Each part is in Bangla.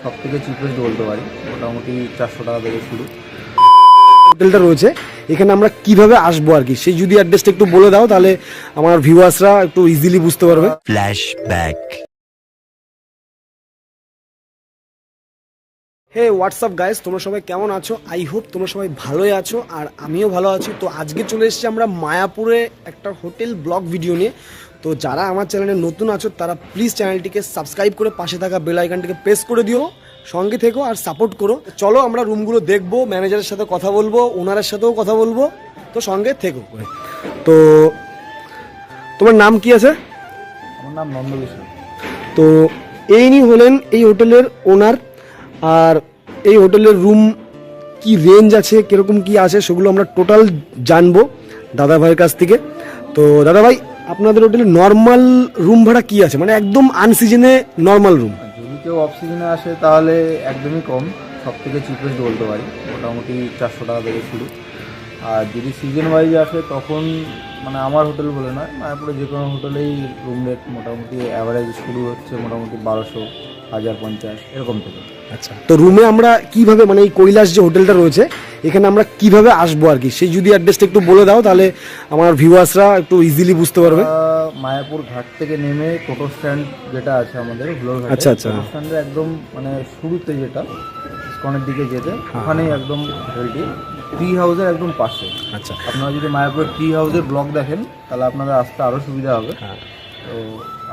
সবথেকে চিপেস্ট বলতে পারি, মোটামুটি 400 টাকা থেকে শুরু। হোটেলটা রয়েছে এখানে আমরা কিভাবে আসবো আর কি, সেই যদি অ্যাড্রেসটা একটু বলে দাও তাহলে আমার ভিউয়ার্সরা একটু ইজিলি বুঝতে পারবে। ফ্ল্যাশব্যাক। হে হোয়াটসঅ্যাপ গাইস, তোমরা সবাই কেমন আছো? আই হোপ তোমরা সবাই ভালোই আছো আর আমিও ভালো আছি। তো আজকে চলে এসেছি আমরা মায়াপুরে একটা হোটেল ব্লগ ভিডিও নিয়ে। তো যারা আমার চ্যানেলে নতুন আছো তারা প্লিজ চ্যানেলটিকে সাবস্ক্রাইব করে পাশে থাকা বেল আইকনটিকে প্রেস করে দিও, সঙ্গে থেকো আর সাপোর্ট করো। চলো আমরা রুমগুলো দেখবো, ম্যানেজারের সাথে কথা বলবো, ওনারের সাথেও কথা বলবো, তো সঙ্গে থেকো। তো তোমার নাম কি আছে? আমার নাম নন্দকিশোর। তো ইনি হলেন এই হোটেলের ওনার। আর এই হোটেলের রুম কি রেঞ্জ আছে, কীরকম কি আছে সেগুলো আমরা টোটাল জানবো দাদা ভাইয়ের কাছ থেকে। তো দাদা ভাই, আপনাদের হোটেলে নর্মাল রুম ভাড়া কি আছে, মানে একদম আনসিজনে নর্মাল রুম? যদি কেউ অফ সিজনে আসে তাহলে একদমই কম, সবথেকে চিপেস্ট বলতে পারি, মোটামুটি 400 টাকা থেকে শুরু। আর যদি সিজন ওয়াইজ আসে তখন মানে আমার হোটেল বলে নয়, মায়াপুরে যে কোনো হোটেলেই রুম রেট মোটামুটি অ্যাভারেজ শুরু হচ্ছে মোটামুটি 1200, 1050 এরকম থেকে। আচ্ছা, তো রুমে আমরা কিভাবে, মানে এই কৈলাস যে হোটেলটা রয়েছে এখানে আমরা কিভাবে আসবো আর কি, সেই যদি অ্যাড্রেসটা একটু বলে দাও তাহলে আমার ভিউয়ার্সরা একটু ইজিলি বুঝতে পারবে। মায়াপুর ঘাট থেকে নেমে টোটো স্ট্যান্ড যেটা আছে আমাদের হুলোর ঘাটে, আচ্ছা আচ্ছা, টোটো স্ট্যান্ডে একদম মানে শুরুতে যেটা ইসকনের দিকে যেতে ওখানেই একদম হোটেলটি ট্রি হাউসের একদম পাশে। আচ্ছা, আপনারা যদি মায়াপুরের ট্রি হাউসের ব্লগ দেখেন তাহলে আপনাদের আসতে আরও সুবিধা হবে। তো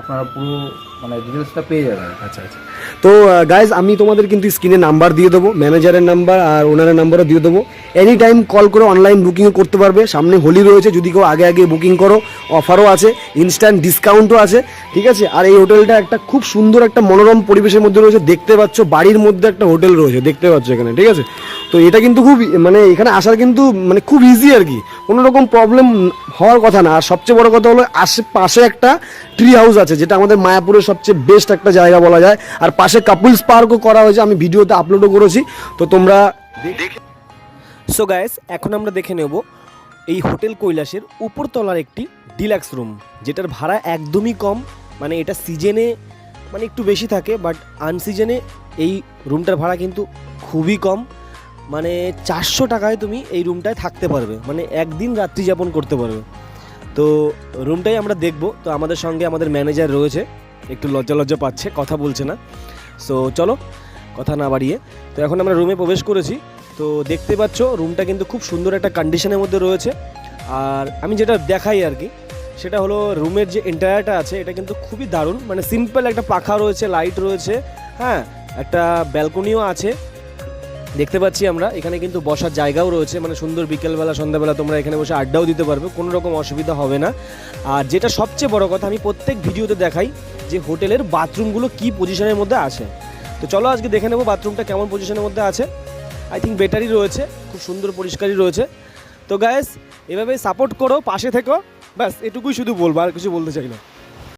আপনারা পুরো মানে ডিটেলসটা পেয়ে যাবেন। আচ্ছা আচ্ছা। তো গাইজ আমি তোমাদের কিন্তু স্ক্রিনে নাম্বার দিয়ে দেবো, ম্যানেজারের নাম্বার আর ওনারের নাম্বারও দিয়ে দেবো। এনি টাইম কল করে অনলাইন বুকিংও করতে পারবে। সামনে হোলি রয়েছে, যদি কেউ আগে আগে বুকিং করো অফারও আছে, ইনস্ট্যান্ট ডিসকাউন্টও আছে, ঠিক আছে। আর এই হোটেলটা একটা খুব সুন্দর একটা মনোরম পরিবেশের মধ্যে রয়েছে, দেখতে পাচ্ছ বাড়ির মধ্যে একটা হোটেল রয়েছে, দেখতে পাচ্ছ এখানে, ঠিক আছে। তো এটা কিন্তু খুব মানে এখানে আসার কিন্তু মানে খুব ইজি আর কি, কোনো রকম প্রবলেম হওয়ার কথা না। আর সবচেয়ে বড় কথা হলো আশেপাশে একটা ট্রি হাউস আছে, যেটা আমাদের মায়াপুরের সবচেয়ে বেস্ট একটা জায়গা বলা যায়। আর পাশে কাপলস পার্কও করা হয়েছে, আমি ভিডিওতে আপলোডও করেছি, তো তোমরা দেখে। সো গাইস, এখন আমরা দেখে নেব এই হোটেল কৈলাসের উপরতলার একটি ডিলাক্স রুম, যেটার ভাড়া একদমই কম। মানে এটা সিজনে মানে একটু বেশি থাকে, বাট আনসিজনে এই রুমটার ভাড়া কিন্তু খুবই কম। মানে 400 টাকায় তুমি এই রুমটায় থাকতে পারবে, মানে একদিন রাত্রি যাপন করতে পারবে। তো রুমটাই আমরা দেখব। তো আমাদের সঙ্গে আমাদের ম্যানেজার রয়েছে, একটু লজ্জা লজ্জা পাচ্ছে, কথা বলছে না। সো চলো কথা না বাড়িয়ে, তো এখন আমরা রুমে প্রবেশ করেছি। তো দেখতে পাচ্ছ রুমটা কিন্তু খুব সুন্দর একটা কন্ডিশনের মধ্যে রয়েছে। আর আমি যেটা দেখাই আর কি, সেটা হলো রুমের যে এন্টায়ারটা আছে এটা কিন্তু খুবই দারুণ। মানে সিম্পল একটা পাখা রয়েছে, লাইট রয়েছে, হ্যাঁ, একটা ব্যালকনিও আছে দেখতে পাচ্ছি আমরা। এখানে কিন্তু বসার জায়গাও রয়েছে, মানে সুন্দর বিকেলবেলা সন্ধ্যাবেলা তোমরা এখানে বসে আড্ডাও দিতে পারবে, কোনো রকম অসুবিধা হবে না। আর যেটা সবচেয়ে বড় কথা, আমি প্রত্যেক ভিডিওতে দেখাই যে হোটেলের বাথরুমগুলো কী পজিশনের মধ্যে আছে। তো চলো আজকে দেখে নেবো বাথরুমটা কেমন পজিশনের মধ্যে আছে। আই থিঙ্ক বেটারই রয়েছে, খুব সুন্দর পরিষ্কারই রয়েছে। তো গাইস, এভাবেই সাপোর্ট করো, পাশে থেকো, ব্যাস এটুকুই শুধু বলবো, আর কিছু বলতে চাই না।